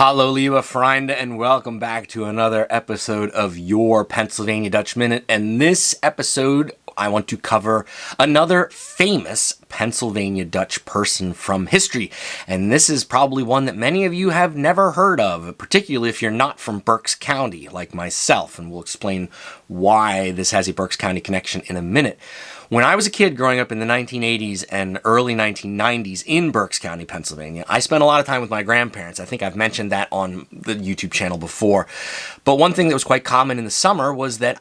Hallo, liebe Freunde, and welcome back to another episode of your Pennsylvania Dutch Minute. And this episode, I want to cover another famous Pennsylvania Dutch person from history. And this is probably one that many of you have never heard of, particularly if you're not from Berks County, like myself. And we'll explain why this has a Berks County connection in a minute. When I was a kid growing up in the 1980s and early 1990s in Berks County, Pennsylvania, I spent a lot of time with my grandparents. I think I've mentioned that on the YouTube channel before. But one thing that was quite common in the summer was that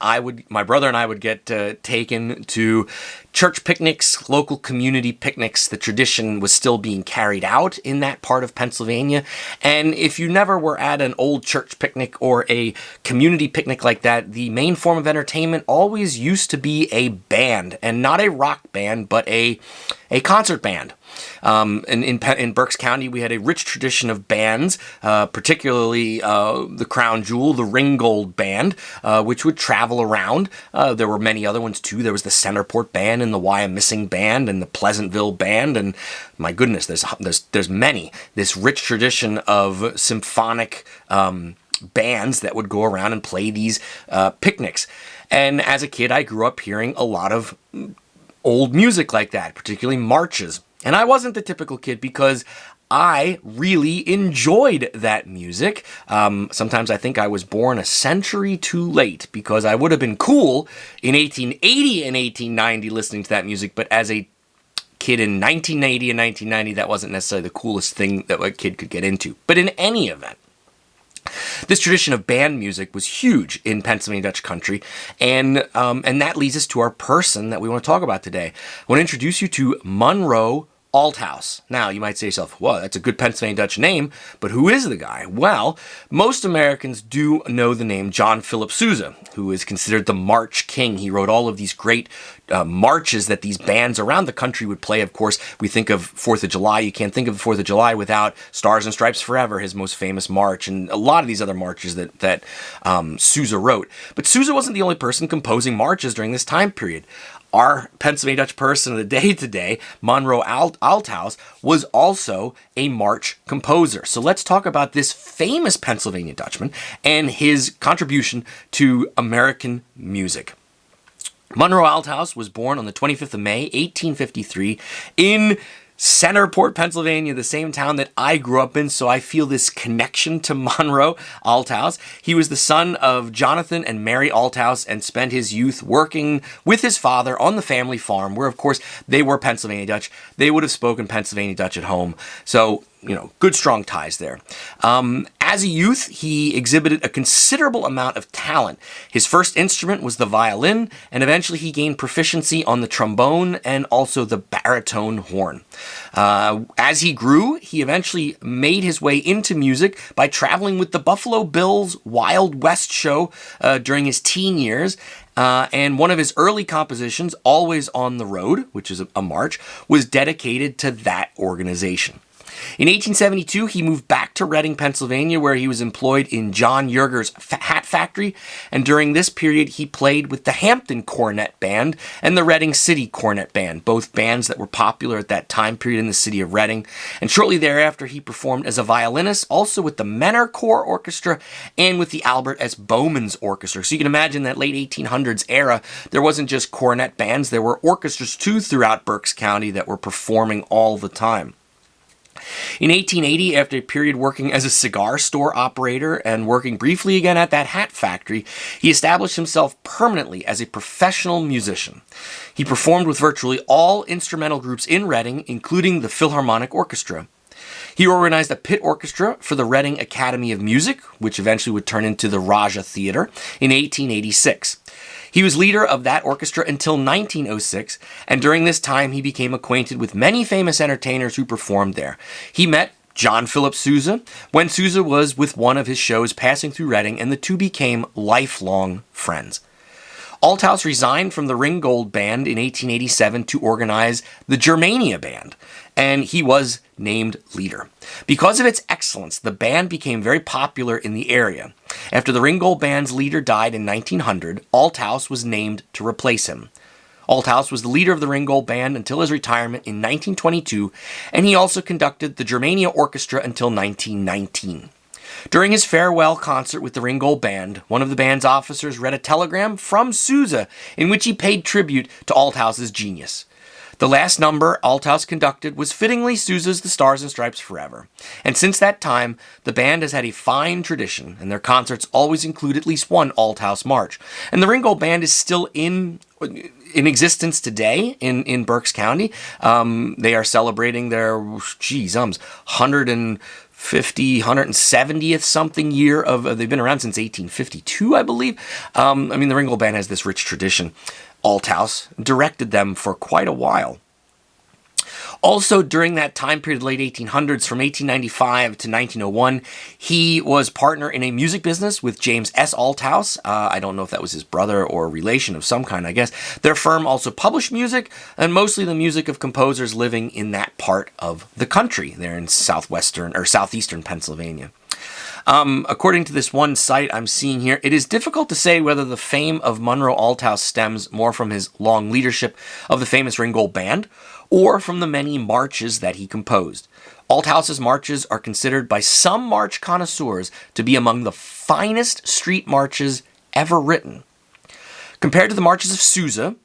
my brother and I would get taken to church picnics, local community picnics. The tradition was still being carried out in that part of Pennsylvania. And if you never were at an old church picnic or a community picnic like that, the main form of entertainment always used to be a band, and not a rock band, but a concert band. In Berks County, we had a rich tradition of bands, particularly the crown jewel, the Ringgold Band, which would travel around. There were many other ones too. There was the Centerport Band and the Wyomissing Band and the Pleasantville Band, and my goodness, there's many. This rich tradition of symphonic bands that would go around and play these picnics. And as a kid, I grew up hearing a lot of old music like that, particularly marches. And I wasn't the typical kid because I really enjoyed that music. Sometimes I think I was born a century too late because I would have been cool in 1880 and 1890 listening to that music, but as a kid in 1980 and 1990, that wasn't necessarily the coolest thing that a kid could get into. But in any event, this tradition of band music was huge in Pennsylvania Dutch country, and that leads us to our person that we want to talk about today. I want to introduce you to Monroe Althouse. Now, you might say to yourself, well, that's a good Pennsylvania Dutch name, but who is the guy? Well, most Americans do know the name John Philip Sousa, who is considered the March King. He wrote all of these great marches that these bands around the country would play. Of course, we think of 4th of July. You can't think of 4th of July without Stars and Stripes Forever, his most famous march, and a lot of these other marches that Sousa wrote. But Sousa wasn't the only person composing marches during this time period. Our Pennsylvania Dutch person of the day today, Monroe Althouse, was also a march composer. So let's talk about this famous Pennsylvania Dutchman and his contribution to American music. Monroe Althouse was born on the 25th of May, 1853, in Centerport, Pennsylvania, the same town that I grew up in, so I feel this connection to Monroe Althouse. He was the son of Jonathan and Mary Althouse and spent his youth working with his father on the family farm, where, of course, they were Pennsylvania Dutch. They would have spoken Pennsylvania Dutch at home, so, good strong ties there. As a youth, he exhibited a considerable amount of talent. His first instrument was the violin, and eventually he gained proficiency on the trombone and also the baritone horn. As he grew, he eventually made his way into music by traveling with the Buffalo Bills Wild West show during his teen years. And one of his early compositions, Always on the Road, which is a march, was dedicated to that organization. In 1872, he moved back to Reading, Pennsylvania, where he was employed in John Yerger's hat factory, and during this period, he played with the Hampton Cornet Band and the Reading City Cornet Band, both bands that were popular at that time period in the city of Reading. And shortly thereafter, he performed as a violinist, also with the Menor Corps Orchestra and with the Albert S. Bowman's Orchestra. So you can imagine that late 1800s era, there wasn't just cornet bands, there were orchestras too throughout Berks County that were performing all the time. In 1880, after a period working as a cigar store operator and working briefly again at that hat factory, he established himself permanently as a professional musician. He performed with virtually all instrumental groups in Reading, including the Philharmonic Orchestra. He organized a pit orchestra for the Reading Academy of Music, which eventually would turn into the Raja Theater, in 1886. He was leader of that orchestra until 1906, and during this time he became acquainted with many famous entertainers who performed there. He met John Philip Sousa when Sousa was with one of his shows passing through Reading, and the two became lifelong friends. Althouse resigned from the Ringgold Band in 1887 to organize the Germania Band, and he was named leader. Because of its excellence, the band became very popular in the area. After the Ringgold Band's leader died in 1900, Althouse was named to replace him. Althouse was the leader of the Ringgold Band until his retirement in 1922, and he also conducted the Germania Orchestra until 1919. During his farewell concert with the Ringgold Band, one of the band's officers read a telegram from Sousa in which he paid tribute to Althouse's genius. The last number Althouse conducted was fittingly Sousa's The Stars and Stripes Forever. And since that time, the band has had a fine tradition, and their concerts always include at least one Althouse march. And the Ringgold Band is still in existence today in Berks County. They are celebrating their, 170th something year of, they've been around since 1852, I believe. The Ringgold Band has this rich tradition. Althouse directed them for quite a while. Also, during that time period, late 1800s, from 1895 to 1901, he was partner in a music business with James S. Althouse. I don't know if that was his brother or relation of some kind, I guess. Their firm also published music, and mostly the music of composers living in that part of the country. They're in southeastern Pennsylvania. According to this one site I'm seeing here, it is difficult to say whether the fame of Monroe Althouse stems more from his long leadership of the famous Ringgold Band or from the many marches that he composed. Althouse's marches are considered by some march connoisseurs to be among the finest street marches ever written. Compared to the marches of Sousa,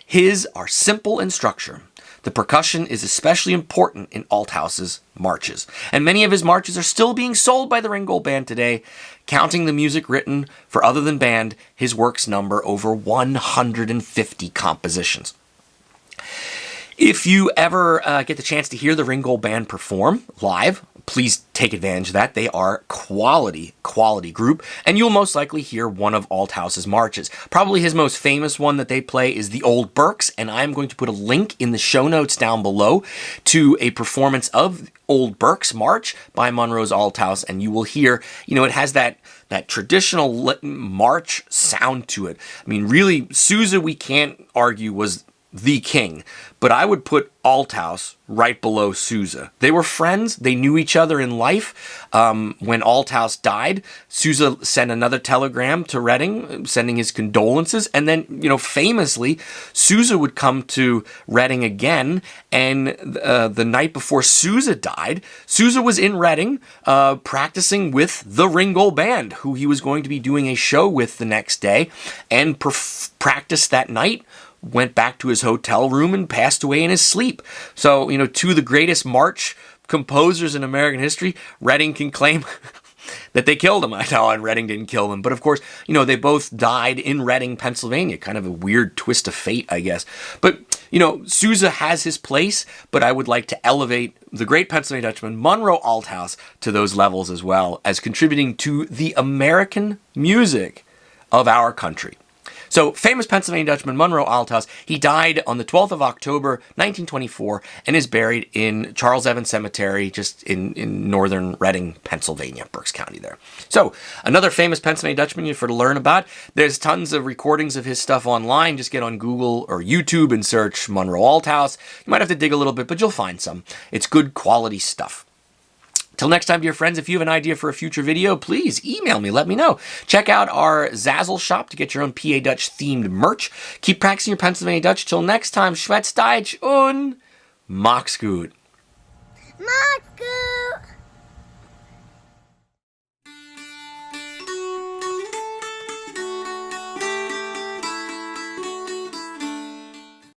his are simple in structure. The percussion is especially important in Althouse's marches, and many of his marches are still being sold by the Ringgold Band today. Counting the music written for other than band, his works number over 150 compositions. If you ever get the chance to hear the Ringgold Band perform live, please take advantage of that. They are quality group, and you'll most likely hear one of Althouse's marches. Probably his most famous one that they play is the Old Berks, and I'm going to put a link in the show notes down below to a performance of Old Berks March by Monroe's Althouse, and you will hear, it has that traditional march sound to it. I mean, really, Sousa, we can't argue, was the king, but I would put Althouse right below Sousa. They were friends. They knew each other in life. When Althouse died, Sousa sent another telegram to Reading, sending his condolences. And then, famously, Sousa would come to Reading again. And the night before Sousa died, Sousa was in Reading practicing with the Ringgold Band, who he was going to be doing a show with the next day, and practiced that night. Went back to his hotel room and passed away in his sleep. So, two of the greatest march composers in American history, Reading can claim that they killed him. I know, and Reading didn't kill him. But of course, they both died in Reading, Pennsylvania. Kind of a weird twist of fate, I guess. But, Sousa has his place, but I would like to elevate the great Pennsylvania Dutchman, Monroe Althouse, to those levels as well as contributing to the American music of our country. So, famous Pennsylvania Dutchman Monroe Althouse, he died on the 12th of October, 1924, and is buried in Charles Evans Cemetery, just in northern Reading, Pennsylvania, Berks County there. So, another famous Pennsylvania Dutchman for to learn about. There's tons of recordings of his stuff online. Just get on Google or YouTube and search Monroe Althouse. You might have to dig a little bit, but you'll find some. It's good quality stuff. Till next time, dear friends, if you have an idea for a future video, please email me, let me know. Check out our Zazzle shop to get your own PA Dutch themed merch. Keep practicing your Pennsylvania Dutch. Till next time, Schwätz Deutsch und mach's gut. Mach's gut.